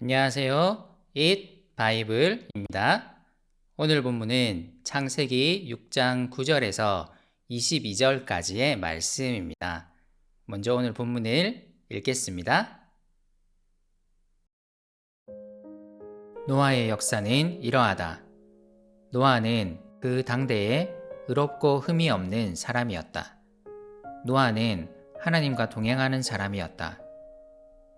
안녕하세요. It 바이블입니다. 오늘 본문은 창세기 6장 9절에서 22절까지의 말씀입니다. 먼저 오늘 본문을 읽겠습니다. 노아의 역사는 이러하다. 노아는 그 당대에 의롭고 흠이 없는 사람이었다. 노아는 하나님과 동행하는 사람이었다.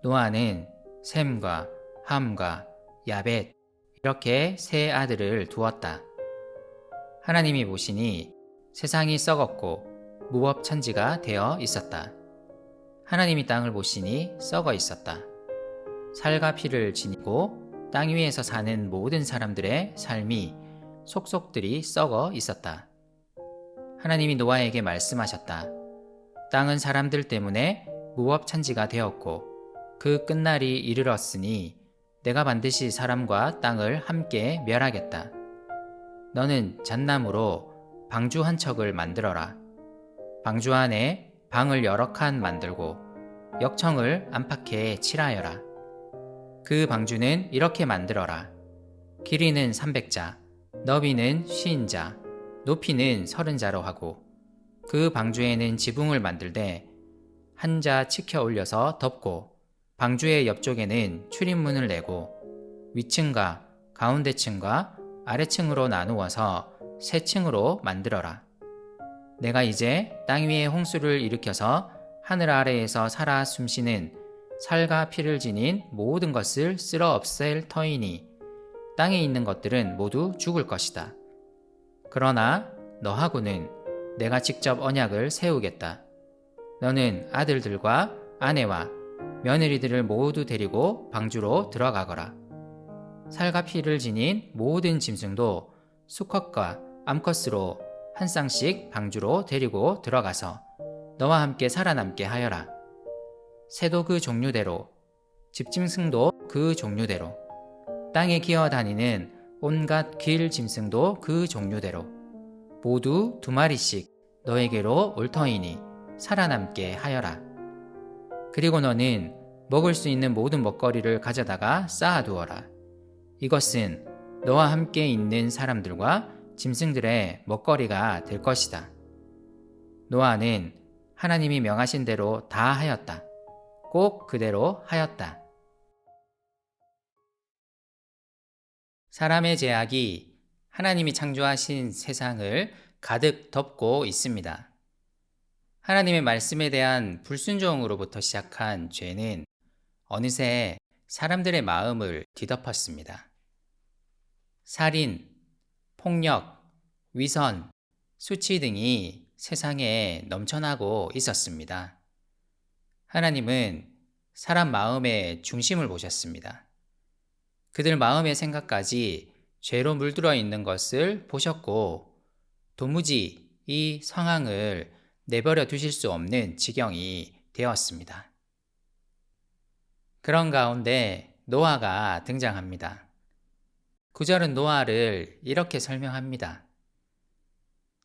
노아는 셈과 함과 야벳 이렇게 세 아들을 두었다. 하나님이 보시니 세상이 썩었고 무법천지가 되어 있었다. 하나님이 땅을 보시니 썩어 있었다. 살과 피를 지니고 땅 위에서 사는 모든 사람들의 삶이 속속들이 썩어 있었다. 하나님이 노아에게 말씀하셨다. 땅은 사람들 때문에 무법천지가 되었고 그 끝날이 이르렀으니 내가 반드시 사람과 땅을 함께 멸하겠다. 너는 잣나무로 방주 한 척을 만들어라. 방주 안에 방을 여러 칸 만들고 역청을 안팎에 칠하여라. 그 방주는 이렇게 만들어라. 길이는 300자, 너비는 50자, 높이는 30자로 하고 그 방주에는 지붕을 만들되 한 자 치켜 올려서 덮고 방주의 옆쪽에는 출입문을 내고 위층과 가운데층과 아래층으로 나누어서 세 층으로 만들어라. 내가 이제 땅 위에 홍수를 일으켜서 하늘 아래에서 살아 숨쉬는 살과 피를 지닌 모든 것을 쓸어 없앨 터이니 땅에 있는 것들은 모두 죽을 것이다. 그러나 너하고는 내가 직접 언약을 세우겠다. 너는 아들들과 아내와 며느리들을 모두 데리고 방주로 들어가거라. 살과 피를 지닌 모든 짐승도 수컷과 암컷으로 한 쌍씩 방주로 데리고 들어가서 너와 함께 살아남게 하여라. 새도 그 종류대로, 집짐승도 그 종류대로, 땅에 기어다니는 온갖 길 짐승도 그 종류대로 모두 2마리씩 너에게로 올 터이니 살아남게 하여라. 그리고 너는 먹을 수 있는 모든 먹거리를 가져다가 쌓아두어라. 이것은 너와 함께 있는 사람들과 짐승들의 먹거리가 될 것이다. 노아는 하나님이 명하신 대로 다 하였다. 꼭 그대로 하였다. 사람의 죄악이 하나님이 창조하신 세상을 가득 덮고 있습니다. 하나님의 말씀에 대한 불순종으로부터 시작한 죄는 어느새 사람들의 마음을 뒤덮었습니다. 살인, 폭력, 위선, 수치 등이 세상에 넘쳐나고 있었습니다. 하나님은 사람 마음의 중심을 보셨습니다. 그들 마음의 생각까지 죄로 물들어 있는 것을 보셨고 도무지 이 상황을 내버려 두실 수 없는 지경이 되었습니다. 그런 가운데 노아가 등장합니다. 9절은 노아를 이렇게 설명합니다.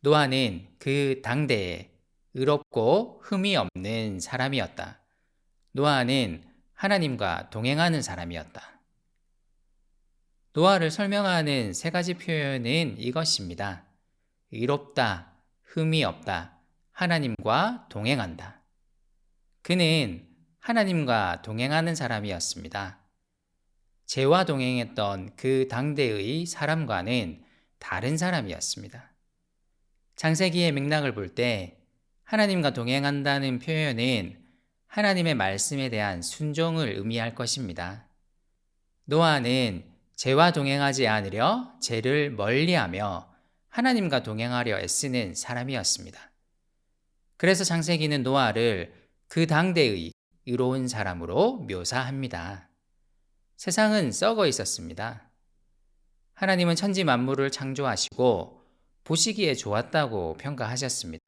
노아는 그 당대에 의롭고 흠이 없는 사람이었다. 노아는 하나님과 동행하는 사람이었다. 노아를 설명하는 세 가지 표현은 이것입니다. 의롭다, 흠이 없다, 하나님과 동행한다. 그는 하나님과 동행하는 사람이었습니다. 죄와 동행했던 그 당대의 사람과는 다른 사람이었습니다. 창세기의 맥락을 볼 때 하나님과 동행한다는 표현은 하나님의 말씀에 대한 순종을 의미할 것입니다. 노아는 죄와 동행하지 않으려 죄를 멀리하며 하나님과 동행하려 애쓰는 사람이었습니다. 그래서 창세기는 노아를 그 당대의 의로운 사람으로 묘사합니다. 세상은 썩어 있었습니다. 하나님은 천지 만물을 창조하시고 보시기에 좋았다고 평가하셨습니다.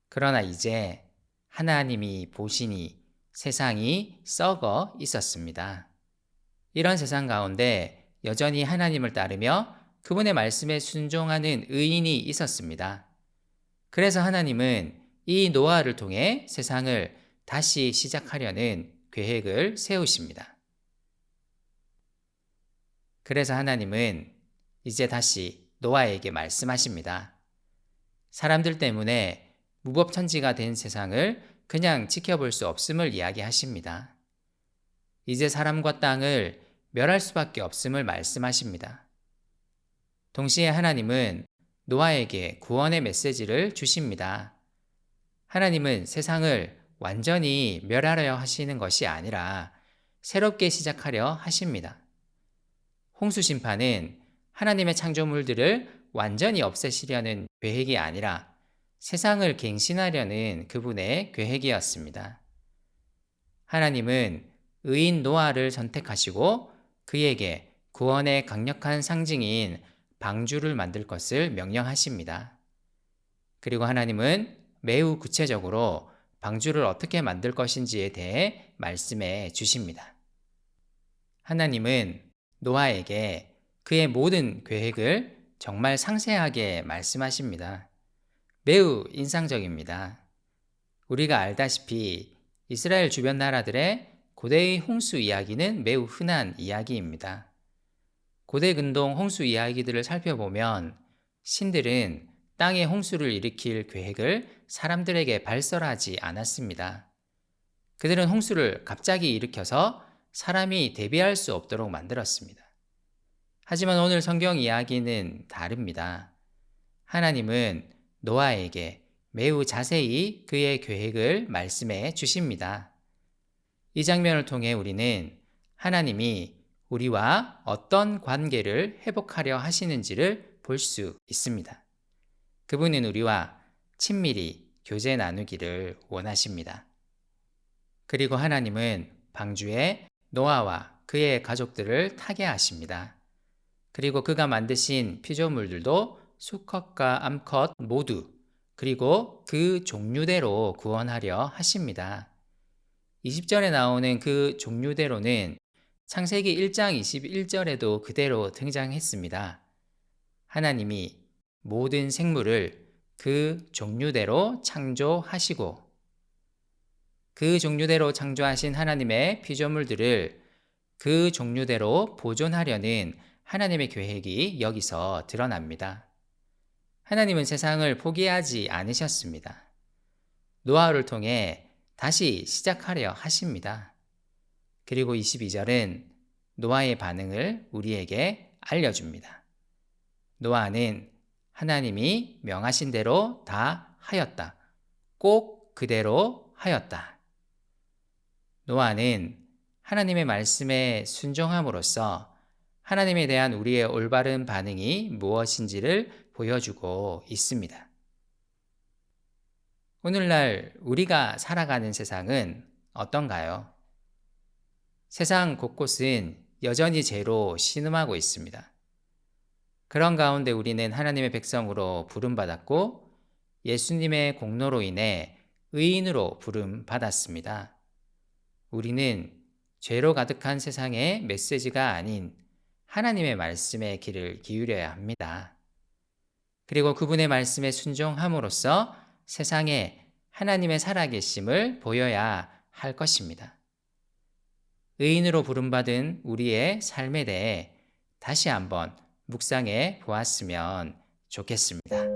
그러나 이제 하나님이 보시니 세상이 썩어 있었습니다. 이런 세상 가운데 여전히 하나님을 따르며 그분의 말씀에 순종하는 의인이 있었습니다. 그래서 하나님은 이 노아를 통해 세상을 다시 시작하려는 계획을 세우십니다. 그래서 하나님은 이제 다시 노아에게 말씀하십니다. 사람들 때문에 무법천지가 된 세상을 그냥 지켜볼 수 없음을 이야기하십니다. 이제 사람과 땅을 멸할 수밖에 없음을 말씀하십니다. 동시에 하나님은 노아에게 구원의 메시지를 주십니다. 하나님은 세상을 완전히 멸하려 하시는 것이 아니라 새롭게 시작하려 하십니다. 홍수 심판은 하나님의 창조물들을 완전히 없애시려는 계획이 아니라 세상을 갱신하려는 그분의 계획이었습니다. 하나님은 의인 노아를 선택하시고 그에게 구원의 강력한 상징인 방주를 만들 것을 명령하십니다. 그리고 하나님은 매우 구체적으로 방주를 어떻게 만들 것인지에 대해 말씀해 주십니다. 하나님은 노아에게 그의 모든 계획을 정말 상세하게 말씀하십니다. 매우 인상적입니다. 우리가 알다시피 이스라엘 주변 나라들의 고대의 홍수 이야기는 매우 흔한 이야기입니다. 고대 근동 홍수 이야기들을 살펴보면 신들은 땅에 홍수를 일으킬 계획을 사람들에게 발설하지 않았습니다. 그들은 홍수를 갑자기 일으켜서 사람이 대비할 수 없도록 만들었습니다. 하지만 오늘 성경 이야기는 다릅니다. 하나님은 노아에게 매우 자세히 그의 계획을 말씀해 주십니다. 이 장면을 통해 우리는 하나님이 우리와 어떤 관계를 회복하려 하시는지를 볼 수 있습니다. 그분은 우리와 친밀히 교제 나누기를 원하십니다. 그리고 하나님은 방주에 노아와 그의 가족들을 타게 하십니다. 그리고 그가 만드신 피조물들도 수컷과 암컷 모두 그리고 그 종류대로 구원하려 하십니다. 20절에 나오는 그 종류대로는 창세기 1장 21절에도 그대로 등장했습니다. 하나님이 모든 생물을 그 종류대로 창조하시고 그 종류대로 창조하신 하나님의 피조물들을 그 종류대로 보존하려는 하나님의 계획이 여기서 드러납니다. 하나님은 세상을 포기하지 않으셨습니다. 노아를 통해 다시 시작하려 하십니다. 그리고 22절은 노아의 반응을 우리에게 알려줍니다. 노아는 하나님이 명하신 대로 다 하였다. 꼭 그대로 하였다. 노아는 하나님의 말씀에 순종함으로써 하나님에 대한 우리의 올바른 반응이 무엇인지를 보여주고 있습니다. 오늘날 우리가 살아가는 세상은 어떤가요? 세상 곳곳은 여전히 죄로 신음하고 있습니다. 그런 가운데 우리는 하나님의 백성으로 부름받았고 예수님의 공로로 인해 의인으로 부름받았습니다. 우리는 죄로 가득한 세상의 메시지가 아닌 하나님의 말씀에 귀를 기울여야 합니다. 그리고 그분의 말씀에 순종함으로써 세상에 하나님의 살아계심을 보여야 할 것입니다. 의인으로 부름받은 우리의 삶에 대해 다시 한번 묵상해 보았으면 좋겠습니다.